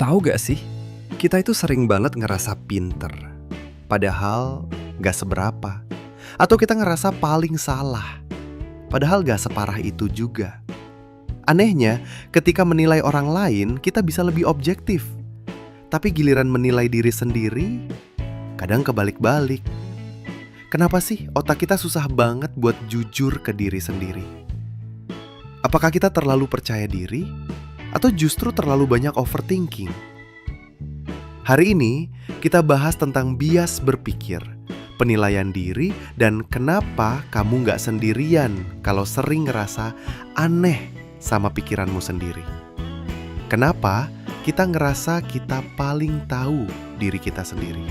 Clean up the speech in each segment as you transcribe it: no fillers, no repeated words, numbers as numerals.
Tahu gak sih, kita itu sering banget ngerasa pinter, padahal gak seberapa. Atau kita ngerasa paling salah, padahal gak separah itu juga. Anehnya, ketika menilai orang lain, kita bisa lebih objektif. Tapi giliran menilai diri sendiri, kadang kebalik-balik. Kenapa sih otak kita susah banget buat jujur ke diri sendiri? Apakah kita terlalu percaya diri? Atau justru terlalu banyak overthinking? Hari ini kita bahas tentang bias berpikir, penilaian diri, dan kenapa kamu gak sendirian kalau sering ngerasa aneh sama pikiranmu sendiri. Kenapa kita ngerasa kita paling tahu diri kita sendiri.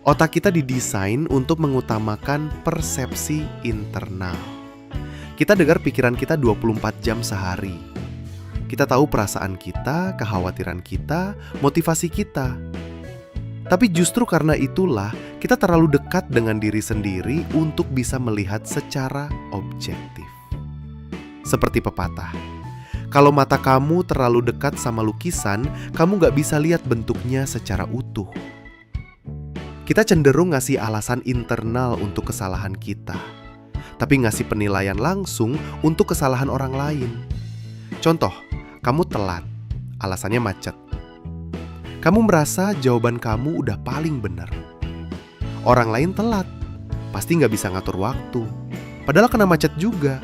Otak kita didesain untuk mengutamakan persepsi internal. Kita dengar pikiran kita 24 jam sehari. Kita tahu perasaan kita, kekhawatiran kita, motivasi kita. Tapi justru karena itulah kita terlalu dekat dengan diri sendiri untuk bisa melihat secara objektif. Seperti pepatah, kalau mata kamu terlalu dekat sama lukisan, kamu gak bisa lihat bentuknya secara utuh. Kita cenderung ngasih alasan internal untuk kesalahan kita, tapi ngasih penilaian langsung untuk kesalahan orang lain. Contoh, kamu telat, alasannya macet. Kamu merasa jawaban kamu udah paling benar. Orang lain telat, pasti gak bisa ngatur waktu, padahal kena macet juga.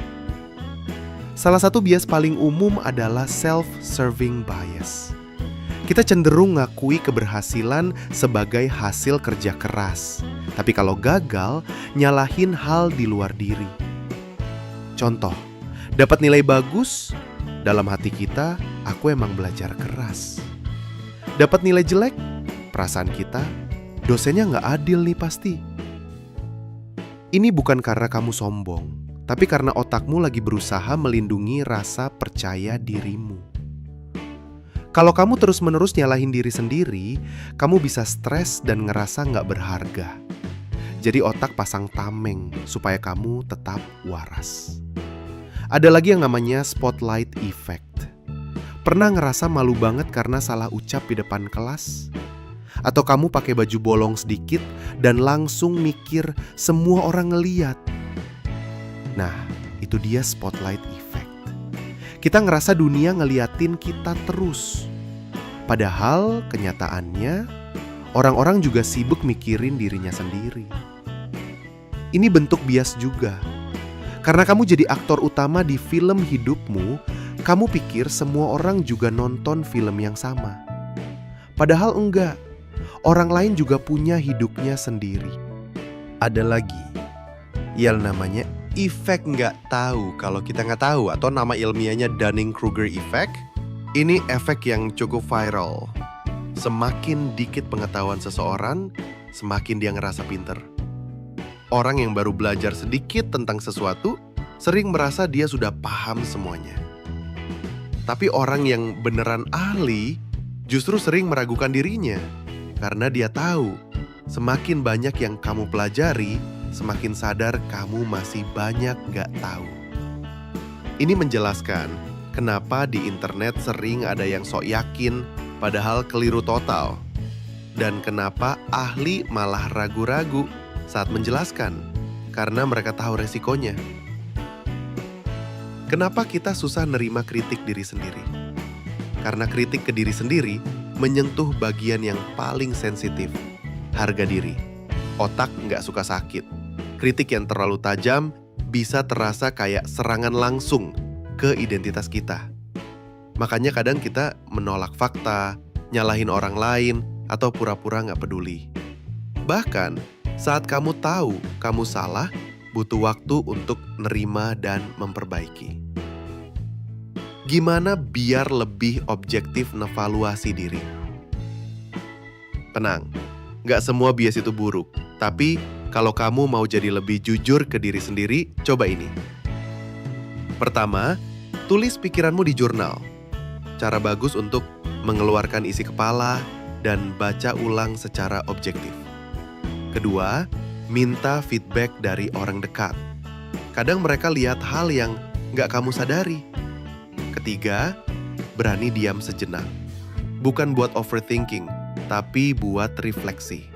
Salah satu bias paling umum adalah self-serving bias. Kita cenderung ngakui keberhasilan sebagai hasil kerja keras, tapi kalau gagal, nyalahin hal di luar diri. Contoh, dapat nilai bagus, dalam hati kita, aku emang belajar keras. Dapat nilai jelek, perasaan kita, dosennya gak adil nih pasti. Ini bukan karena kamu sombong, tapi karena otakmu lagi berusaha melindungi rasa percaya dirimu. Kalau kamu terus-menerus nyalahin diri sendiri, kamu bisa stres dan ngerasa gak berharga. Jadi otak pasang tameng supaya kamu tetap waras. Ada lagi yang namanya spotlight effect. Pernah ngerasa malu banget karena salah ucap di depan kelas? Atau kamu pakai baju bolong sedikit dan langsung mikir semua orang ngeliat? Nah, itu dia spotlight effect. Kita ngerasa dunia ngeliatin kita terus. Padahal kenyataannya, orang-orang juga sibuk mikirin dirinya sendiri. Ini bentuk bias juga. Karena kamu jadi aktor utama di film hidupmu, kamu pikir semua orang juga nonton film yang sama. Padahal enggak. Orang lain juga punya hidupnya sendiri. Ada lagi yang namanya efek nggak tahu kalau kita nggak tahu, atau nama ilmiahnya Dunning-Kruger effect. Ini efek yang cukup viral. Semakin dikit pengetahuan seseorang, semakin dia ngerasa pinter. Orang yang baru belajar sedikit tentang sesuatu sering merasa dia sudah paham semuanya. Tapi orang yang beneran ahli justru sering meragukan dirinya, karena dia tahu semakin banyak yang kamu pelajari, semakin sadar kamu masih banyak gak tahu. Ini menjelaskan kenapa di internet sering ada yang sok yakin padahal keliru total. Dan kenapa ahli malah ragu-ragu saat menjelaskan, karena mereka tahu resikonya. Kenapa kita susah nerima kritik diri sendiri? Karena kritik ke diri sendiri menyentuh bagian yang paling sensitif, harga diri. Otak gak suka sakit. Kritik yang terlalu tajam bisa terasa kayak serangan langsung ke identitas kita. Makanya kadang kita menolak fakta, nyalahin orang lain, atau pura-pura gak peduli. Bahkan saat kamu tahu kamu salah, butuh waktu untuk nerima dan memperbaiki. Gimana biar lebih objektif ngevaluasi diri? Tenang, gak semua bias itu buruk. Tapi kalau kamu mau jadi lebih jujur ke diri sendiri, coba ini. Pertama, tulis pikiranmu di jurnal. Cara bagus untuk mengeluarkan isi kepala dan baca ulang secara objektif. Kedua, minta feedback dari orang dekat. Kadang mereka lihat hal yang gak kamu sadari. Ketiga, berani diam sejenak. Bukan buat overthinking, tapi buat refleksi.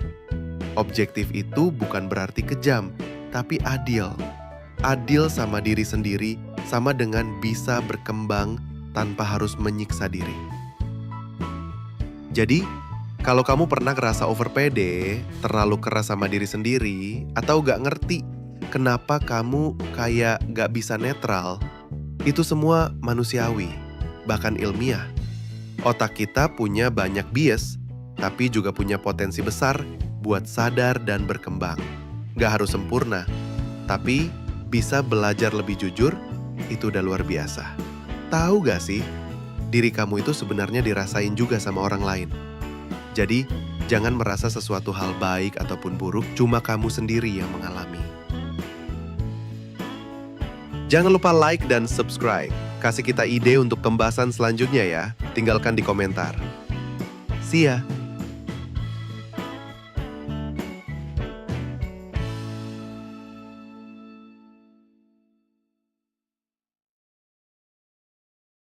Objektif itu bukan berarti kejam, tapi adil. Adil sama diri sendiri, sama dengan bisa berkembang tanpa harus menyiksa diri. Jadi, kalau kamu pernah ngerasa over pede, terlalu keras sama diri sendiri, atau gak ngerti kenapa kamu kayak gak bisa netral, itu semua manusiawi, bahkan ilmiah. Otak kita punya banyak bias, tapi juga punya potensi besar buat sadar dan berkembang. Gak harus sempurna, tapi bisa belajar lebih jujur, itu udah luar biasa. Tahu gak sih, diri kamu itu sebenarnya dirasain juga sama orang lain. Jadi, jangan merasa sesuatu hal baik ataupun buruk cuma kamu sendiri yang mengalami. Jangan lupa like dan subscribe. Kasih kita ide untuk pembahasan selanjutnya ya. Tinggalkan di komentar. See ya!